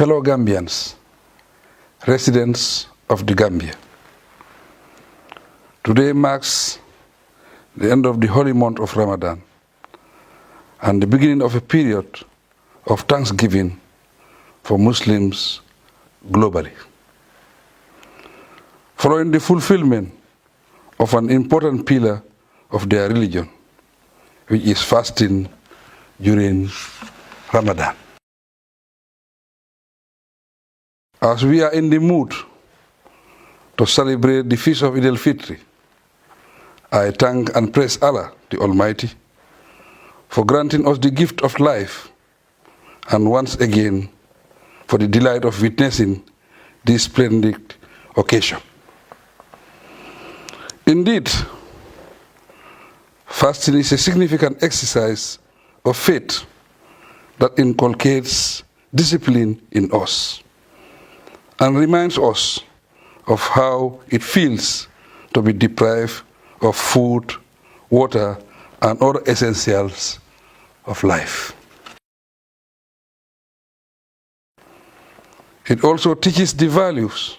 Fellow Gambians, residents of the Gambia, today marks the end of the holy month of Ramadan and the beginning of a period of thanksgiving for Muslims globally. Following the fulfillment of an important pillar of their religion, which is fasting during Ramadan. As we are in the mood to celebrate the feast of Eid-ul Fitr, I thank and praise Allah, the Almighty, for granting us the gift of life and once again for the delight of witnessing this splendid occasion. Indeed, fasting is a significant exercise of faith that inculcates discipline in us and reminds us of how it feels to be deprived of food, water, and other essentials of life. It also teaches the values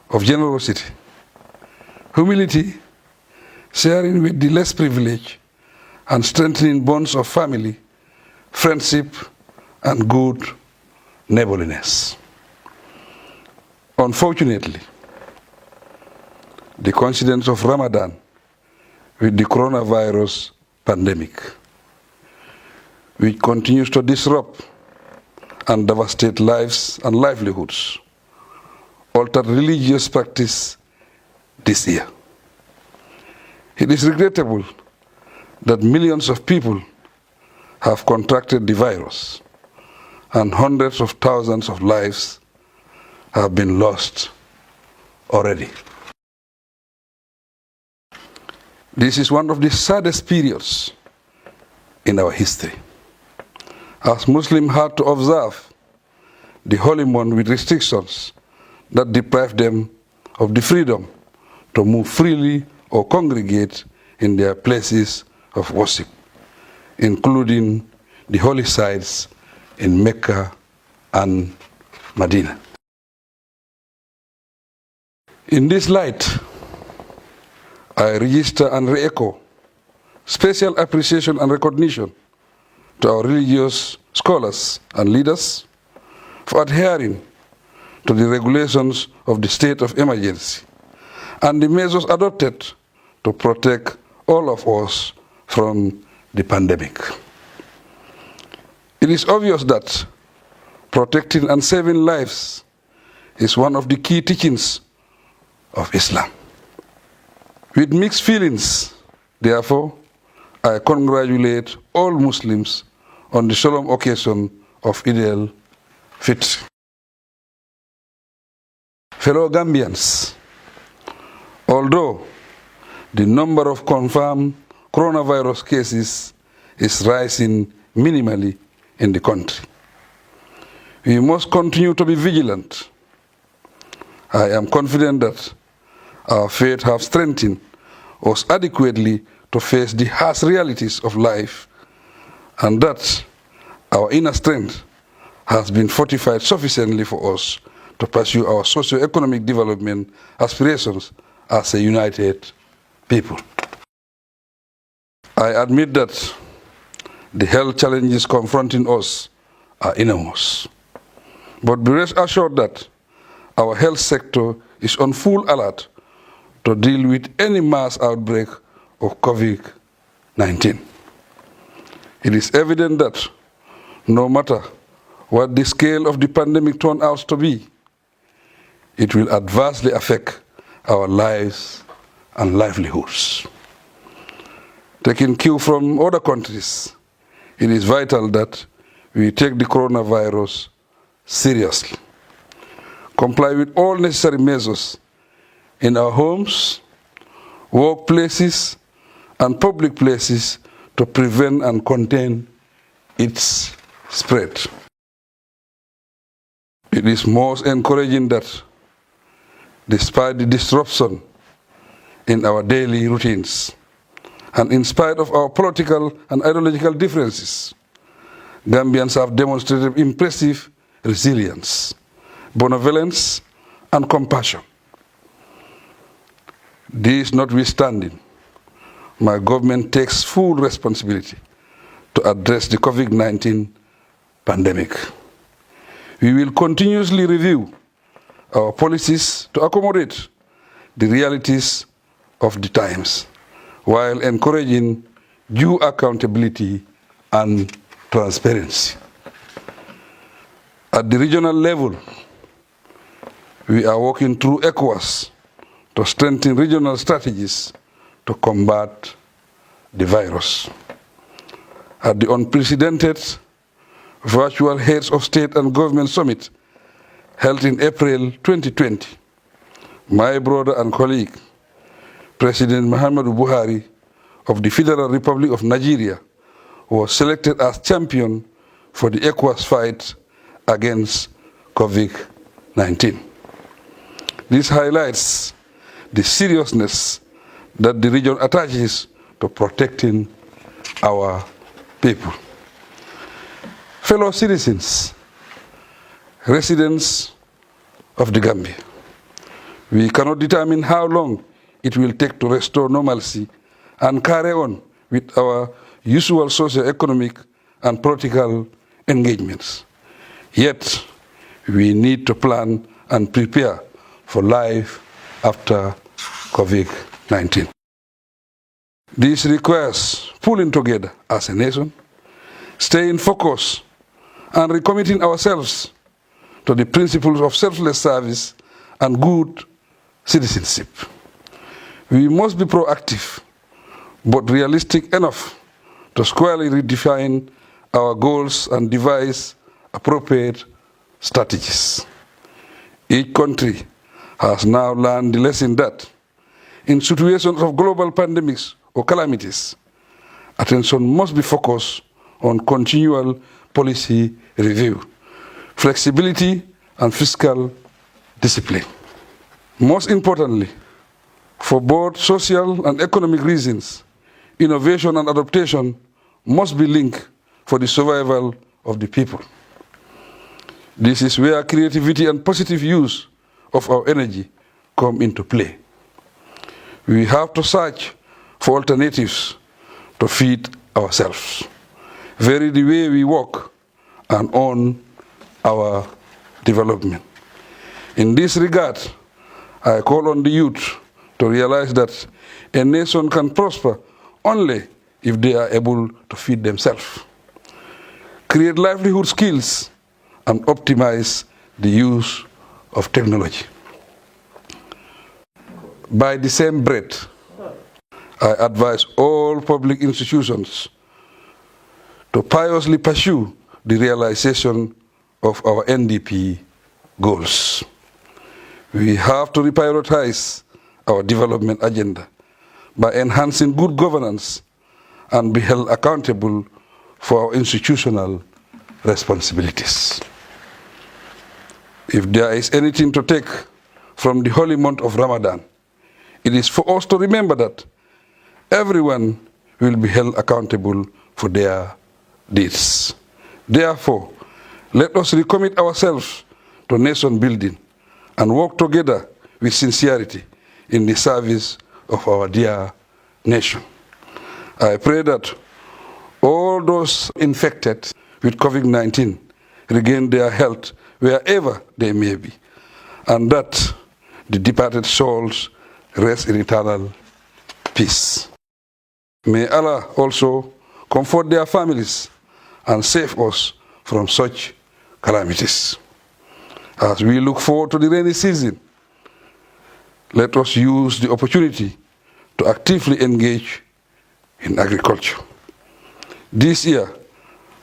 of generosity, humility, sharing with the less privileged, and strengthening bonds of family, friendship, and good neighborliness. Unfortunately, the coincidence of Ramadan with the coronavirus pandemic, which continues to disrupt and devastate lives and livelihoods, altered religious practice this year. It is regrettable that millions of people have contracted the virus and hundreds of thousands of lives have been lost already. This is one of the saddest periods in our history, as Muslims had to observe the holy month with restrictions that deprive them of the freedom to move freely or congregate in their places of worship, including the holy sites in Mecca and Medina. In this light, I register and re-echo special appreciation and recognition to our religious scholars and leaders for adhering to the regulations of the state of emergency and the measures adopted to protect all of us from the pandemic. It is obvious that protecting and saving lives is one of the key teachings of Islam. With mixed feelings, therefore, I congratulate all Muslims on the solemn occasion of Eid-ul Fitr. Fellow Gambians, although the number of confirmed coronavirus cases is rising minimally in the country, we must continue to be vigilant. I am confident that our faith has strengthened us adequately to face the harsh realities of life, and that our inner strength has been fortified sufficiently for us to pursue our socio-economic development aspirations as a united people. I admit that the health challenges confronting us are enormous, but be rest assured that our health sector is on full alert to deal with any mass outbreak of COVID-19. It is evident that no matter what the scale of the pandemic turns out to be, it will adversely affect our lives and livelihoods. Taking cue from other countries, it is vital that we take the coronavirus seriously, comply with all necessary measures in our homes, workplaces, and public places to prevent and contain its spread. It is most encouraging that, despite the disruption in our daily routines, and in spite of our political and ideological differences, Gambians have demonstrated impressive resilience, benevolence, and compassion. This notwithstanding, my government takes full responsibility to address the COVID-19 pandemic. We will continuously review our policies to accommodate the realities of the times, while encouraging due accountability and transparency. At the regional level, we are working through ECOWAS to strengthen regional strategies to combat the virus. At the unprecedented virtual Heads of State and Government Summit held in April 2020, my brother and colleague, President Muhammadu Buhari of the Federal Republic of Nigeria, was selected as champion for the ECOWAS fight against COVID-19. This highlights the seriousness that the region attaches to protecting our people. Fellow citizens, residents of the Gambia, we cannot determine how long it will take to restore normalcy and carry on with our usual socio-economic and political engagements. Yet, we need to plan and prepare for life after COVID-19. This requires pulling together as a nation, staying focused, and recommitting ourselves to the principles of selfless service and good citizenship. We must be proactive, but realistic enough to squarely redefine our goals and devise appropriate strategies. Each country has now learned the lesson that in situations of global pandemics or calamities, attention must be focused on continual policy review, flexibility, and fiscal discipline. Most importantly, for both social and economic reasons, innovation and adaptation must be linked for the survival of the people. This is where creativity and positive use of our energy come into play. We have to search for alternatives to feed ourselves, vary the way we work, and own our development. In this regard, I call on the youth to realize that a nation can prosper only if they are able to feed themselves, create livelihood skills, and optimize the use of technology. By the same breath, I advise all public institutions to piously pursue the realization of our NDP goals. We have to reprioritize our development agenda by enhancing good governance and be held accountable for our institutional responsibilities. If there is anything to take from the holy month of Ramadan, it is for us to remember that everyone will be held accountable for their deeds. Therefore, let us recommit ourselves to nation building and work together with sincerity in the service of our dear nation. I pray that all those infected with COVID-19 regain their health wherever they may be, and that the departed souls rest in eternal peace. May Allah also comfort their families and save us from such calamities. As we look forward to the rainy season, let us use the opportunity to actively engage in agriculture. This year,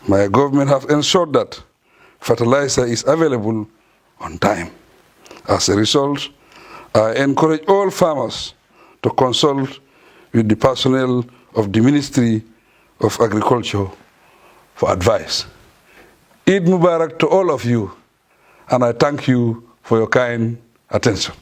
my government has ensured that fertilizer is available on time. As a result, I encourage all farmers to consult with the personnel of the Ministry of Agriculture for advice. Eid Mubarak to all of you, and I thank you for your kind attention.